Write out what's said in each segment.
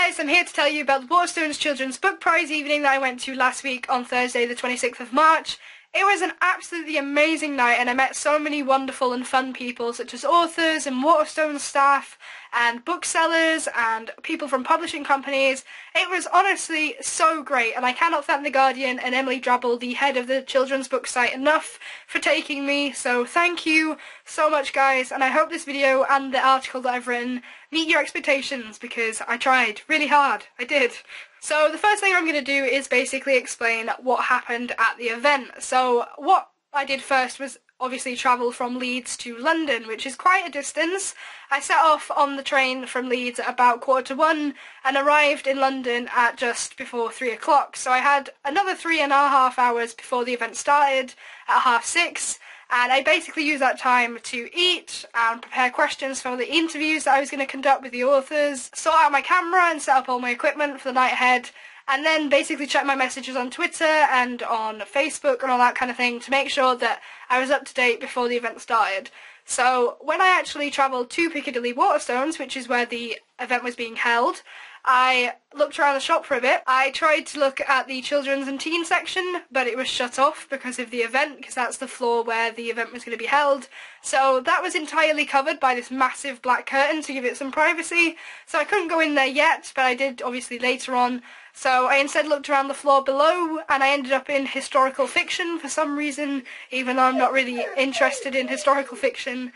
guys, I'm here to tell you about the Waterstones Children's Book Prize evening that I went to last week on Thursday the 26th of March. It was an absolutely amazing night and I met so many wonderful and fun people such as authors and Waterstones staff and booksellers and people from publishing companies. It was honestly so great and I cannot thank The Guardian and Emily Drabble, the head of the children's book site, enough for taking me, so thank you so much guys, and I hope this video and the article that I've written meet your expectations because I tried really hard. I did. So the first thing I'm going to do is basically explain what happened at the event. So what I did first was obviously travel from Leeds to London, which is quite a distance. I set off on the train from Leeds at about 1:45 and arrived in London at just before 3 o'clock. So I had another 3.5 hours before the event started at 6:30. And I basically used that time to eat and prepare questions for the interviews that I was going to conduct with the authors, sort out my camera and set up all my equipment for the night ahead, and then basically check my messages on Twitter and on Facebook and all that kind of thing to make sure that I was up to date before the event started. So when I actually travelled to Piccadilly Waterstones, which is where the event was being held, I looked around the shop for a bit. I tried to look at the children's and teen section, but it was shut off because of the event, because that's the floor where the event was going to be held. So that was entirely covered by this massive black curtain to give it some privacy. So I couldn't go in there yet, but I did obviously later on. So I instead looked around the floor below and I ended up in historical fiction for some reason, even though I'm not really interested in historical fiction.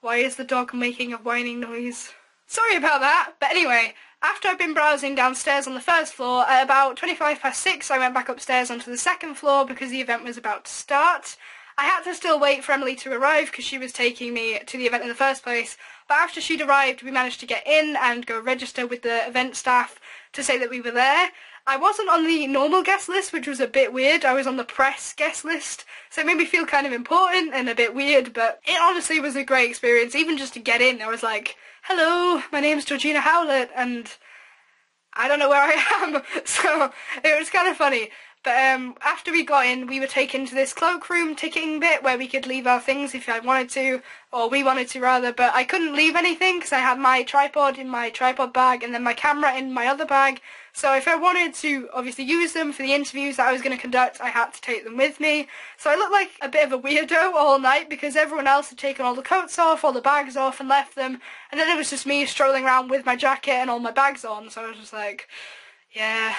Why is the dog making a whining noise? Sorry about that, but anyway, after I'd been browsing downstairs on the first floor, at about 6:25 I went back upstairs onto the second floor because the event was about to start. I had to still wait for Emily to arrive because she was taking me to the event in the first place, but after she'd arrived we managed to get in and go register with the event staff to say that we were there. I wasn't on the normal guest list, which was a bit weird. I was on the press guest list, so it made me feel kind of important and a bit weird, but it honestly was a great experience. Even just to get in, I was like, hello, my name's Georgina Howlett, and I don't know where I am, so it was kind of funny. But after we got in, we were taken to this cloakroom ticketing bit where we could leave our things if I wanted to, or we wanted to rather, but I couldn't leave anything because I had my tripod in my tripod bag and then my camera in my other bag. So if I wanted to obviously use them for the interviews that I was going to conduct, I had to take them with me. So I looked like a bit of a weirdo all night because everyone else had taken all the coats off, all the bags off and left them, and then it was just me strolling around with my jacket and all my bags on, so I was just like, yeah,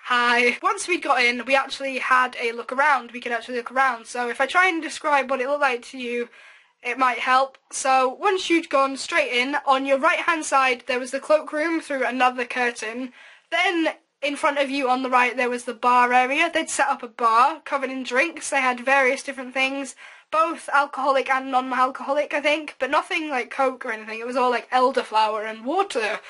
hi. Once we'd got in, we actually had a look around. We could actually look around, so if I try and describe what it looked like to you, it might help. So once you'd gone straight in, on your right hand side there was the cloakroom through another curtain. Then in front of you on the right there was the bar area. They'd set up a bar covered in drinks. They had various different things, both alcoholic and non-alcoholic I think, but nothing like Coke or anything. It was all like elderflower and water,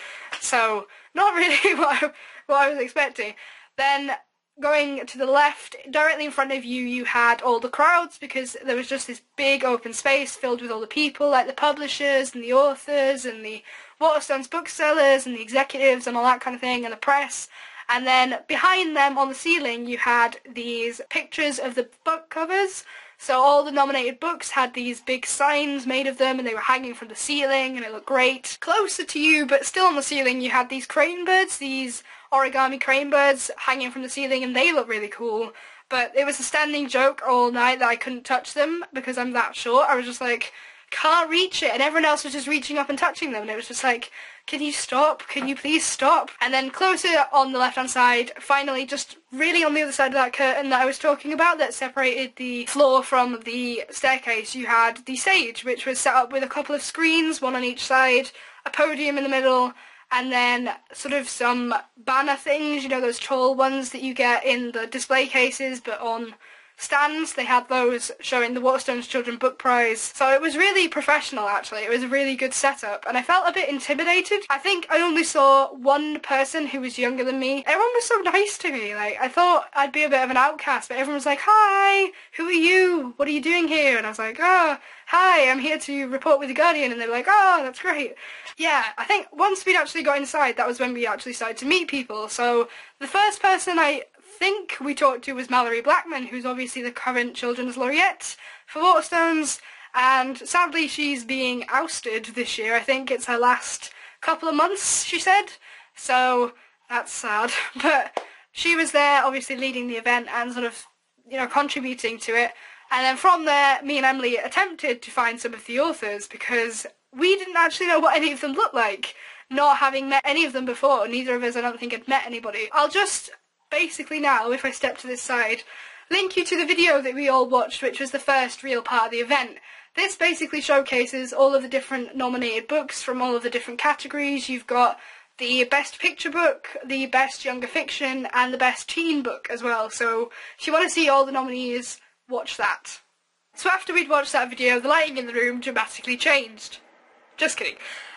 so not really what I was expecting. Then going to the left, directly in front of you, you had all the crowds because there was just this big open space filled with all the people, like the publishers and the authors and the Waterstones booksellers and the executives and all that kind of thing, and the press. And then behind them on the ceiling you had these pictures of the book covers. So all the nominated books had these big signs made of them and they were hanging from the ceiling and it looked great. Closer to you but still on the ceiling you had these crane birds, these origami crane birds hanging from the ceiling, and they look really cool. But it was a standing joke all night that I couldn't touch them because I'm that short. I was just like, can't reach it, and everyone else was just reaching up and touching them, and it was just like, can you stop? Can you please stop? And then closer on the left hand side, finally just really on the other side of that curtain that I was talking about that separated the floor from the staircase, you had the stage, which was set up with a couple of screens, one on each side, a podium in the middle, and then sort of some banner things, you know, those tall ones that you get in the display cases but on stands. They had those showing the Waterstones Children's Book Prize. So it was really professional actually. It was a really good setup and I felt a bit intimidated. I think I only saw one person who was younger than me. Everyone was so nice to me. Like, I thought I'd be a bit of an outcast, but everyone was like, hi, who are you? What are you doing here? And I was like, oh, hi, I'm here to report with The Guardian. And they were like, oh, that's great. Yeah, I think once we'd actually got inside, that was when we actually started to meet people. So the first person I think we talked to was Mallory Blackman, who's obviously the current Children's Laureate for Waterstones, and sadly she's being ousted this year. I think it's her last couple of months, she said. so that's sad. But she was there, obviously leading the event and sort of, contributing to it. And then from there, me and Emily attempted to find some of the authors because we didn't actually know what any of them looked like, not having met any of them before. Neither of us, I don't think, had met anybody. I'll just basically now, if I step to this side, link you to the video that we all watched, which was the first real part of the event. This basically showcases all of the different nominated books from all of the different categories. You've got the best picture book, the best younger fiction, and the best teen book as well. So if you want to see all the nominees, watch that. So after we'd watched that video, the lighting in the room dramatically changed. Just kidding.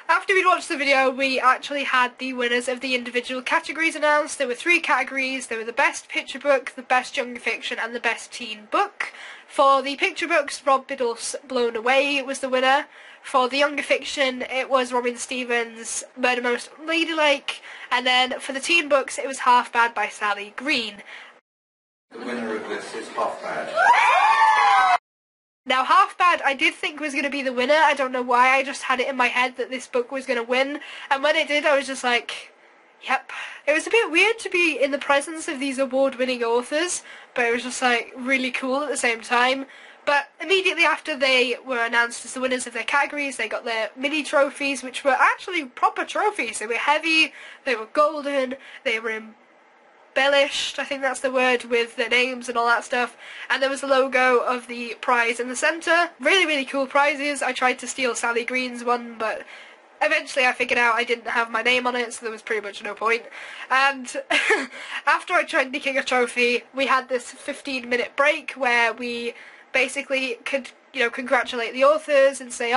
After we'd watched the video, we actually had the winners of the individual categories announced. There were 3 categories. There were the best picture book, the best younger fiction, and the best teen book. For the picture books, Rob Biddle's Blown Away was the winner. For the younger fiction, it was Robin Stevens' Murder Most Ladylike. And then for the teen books, it was Half Bad by Sally Green. The winner of this is Half Bad. Now, Half Bad I did think was going to be the winner. I don't know why, I just had it in my head that this book was going to win. And when it did, I was just like, yep. It was a bit weird to be in the presence of these award-winning authors, but it was just like really cool at the same time. But immediately after they were announced as the winners of their categories, they got their mini trophies, which were actually proper trophies. They were heavy, they were golden, they were embellished, I think that's the word, with their names and all that stuff. And there was the logo of the prize in the centre. Really, really cool prizes. I tried to steal Sally Green's one, but eventually I figured out I didn't have my name on it, so there was pretty much no point. And after I tried nicking a trophy, we had this 15-minute break where we basically could, congratulate the authors and say,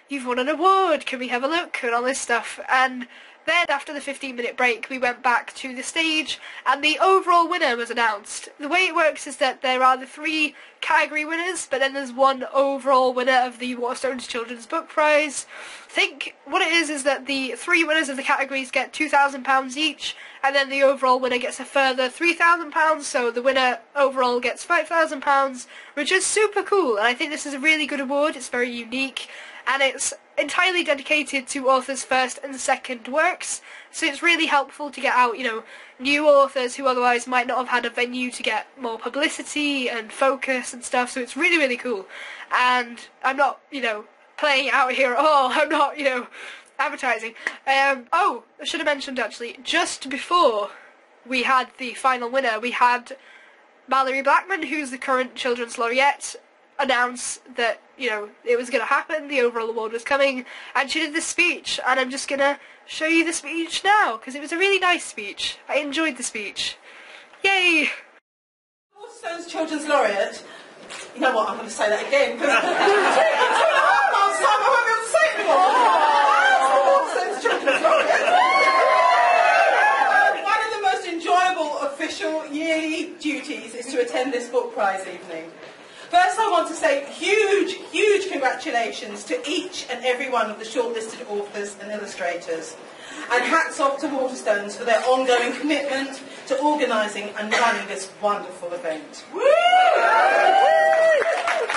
you've won an award, can we have a look, and all this stuff. And then after the 15-minute break, we went back to the stage, and the overall winner was announced. The way it works is that there are the 3 category winners, but then there's one overall winner of the Waterstones Children's Book Prize. I think what it is that the 3 winners of the categories get £2,000 each, and then the overall winner gets a further £3,000, so the winner overall gets £5,000, which is super cool. And I think this is a really good award. It's very unique, and it's entirely dedicated to authors' first and second works, so it's really helpful to get out, new authors who otherwise might not have had a venue to get more publicity and focus and stuff, so it's really, really cool. And I'm not, playing it out here at all. I'm not, advertising. I should have mentioned actually, just before we had the final winner, we had Mallory Blackman, who's the current Children's Laureate, announce that, it was going to happen, the overall award was coming, and she did this speech, and I'm just going to show you the speech now, because it was a really nice speech. I enjoyed the speech. Yay! Waterstones Children's Laureate. You know what, I'm going to say that again, because I won't be able to say it anymore. Waterstones Children's Laureate. One of the most enjoyable official yearly duties is to attend this book prize evening. First, I want to say huge, huge congratulations to each and every one of the shortlisted authors and illustrators. And hats off to Waterstones for their ongoing commitment to organising and running this wonderful event.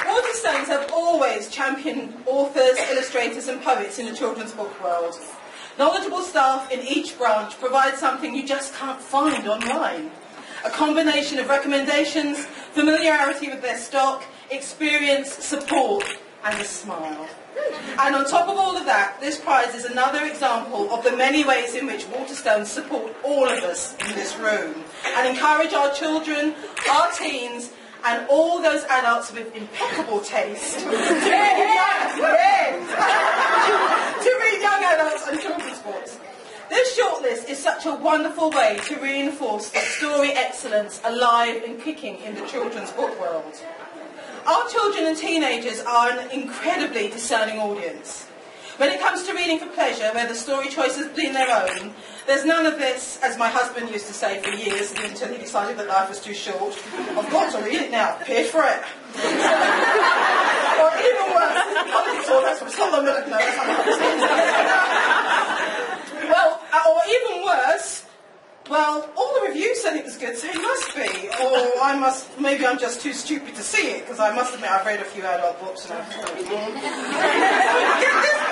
Waterstones have always championed authors, illustrators and poets in the children's book world. Knowledgeable staff in each branch provide something you just can't find online. A combination of recommendations, familiarity with their stock, experience, support, and a smile. And on top of all of that, this prize is another example of the many ways in which Waterstones support all of us in this room and encourage our children, our teens, and all those adults with impeccable taste to read young adults and children's books. This shortlist is such a wonderful way to reinforce the story excellence alive and kicking in the children's book world. Our children and teenagers are an incredibly discerning audience. When it comes to reading for pleasure, where the story choices have been their own, there's none of this, as my husband used to say for years until he decided that life was too short. I've got to read it now, pay for it. Or even worse, well, or even worse, Well, all the reviews said it was good, so it must be. Or maybe I'm just too stupid to see it, because I must admit I've read a few adult books now.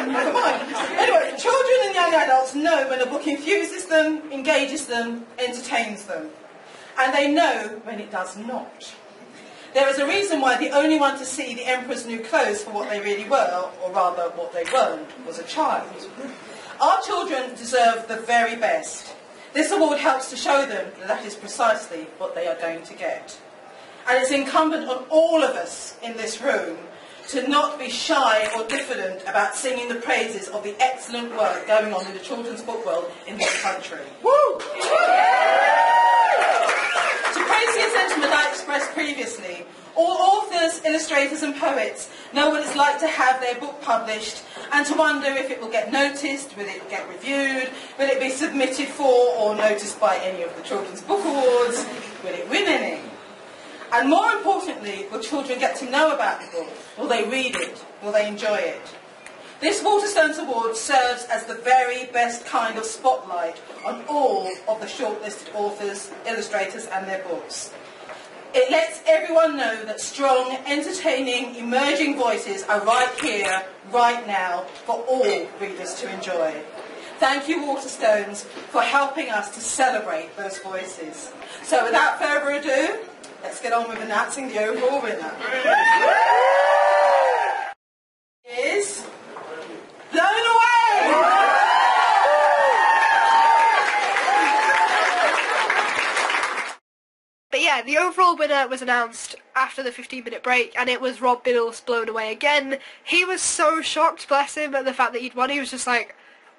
Never mind. Anyway, children and young adults know when a book infuses them, engages them, entertains them. And they know when it does not. There is a reason why the only one to see the Emperor's New Clothes for what they really were, or rather what they weren't, was a child. Our children deserve the very best. This award helps to show them that is precisely what they are going to get. And it's incumbent on all of us in this room to not be shy or diffident about singing the praises of the excellent work going on in the children's book world in this country. Woo! To praise the sentiment I expressed previously, all authors, illustrators and poets know what it's like to have their book published and to wonder if it will get noticed, will it get reviewed, will it be submitted for or noticed by any of the Children's Book Awards, will it win any? And more importantly, will children get to know about the book? Will they read it? Will they enjoy it? This Waterstones Award serves as the very best kind of spotlight on all of the shortlisted authors, illustrators and their books. It lets everyone know that strong, entertaining, emerging voices are right here, right now, for all readers to enjoy. Thank you, Waterstones, for helping us to celebrate those voices. So without further ado, let's get on with announcing the overall winner. Is Blown Away! But yeah, the overall winner was announced after the 15-minute break, and it was Rob Biddle's Blown Away again. He was so shocked, bless him, at the fact that he'd won. He was just like,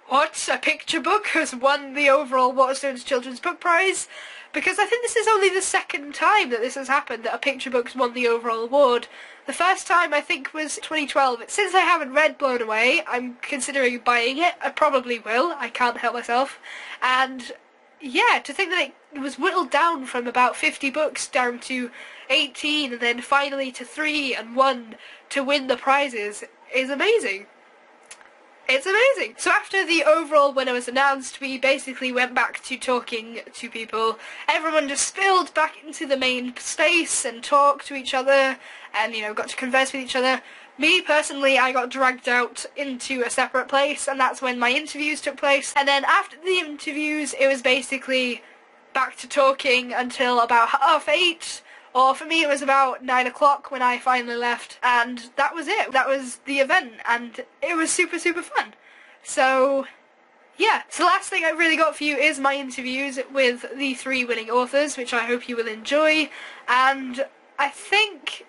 what? A picture book has won the overall Waterstones Children's Book Prize? Because I think this is only the second time that this has happened, that a picture book's won the overall award. The first time, I think, was 2012. Since I haven't read Blown Away, I'm considering buying it. I probably will. I can't help myself. And yeah, to think that it was whittled down from about 50 books down to 18 and then finally to 3 and 1 to win the prizes is amazing. It's amazing. So after the overall winner was announced, we basically went back to talking to people. Everyone just spilled back into the main space and talked to each other and, you know, got to converse with each other. Me, personally, I got dragged out into a separate place, and that's when my interviews took place. And then after the interviews, it was basically back to talking until about 8:30. Or for me, it was about 9 o'clock when I finally left, and that was it. That was the event, and it was super, super fun. So, yeah. So the last thing I've really got for you is my interviews with the 3 winning authors, which I hope you will enjoy. And I think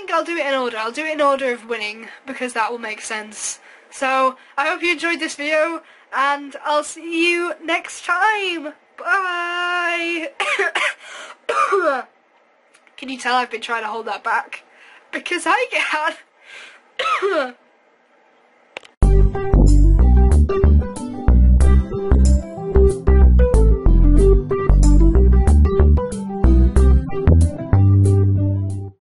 I'll do it in order. I'll do it in order of winning, because that will make sense. So, I hope you enjoyed this video, and I'll see you next time. Bye! Can you tell I've been trying to hold that back? Because I can.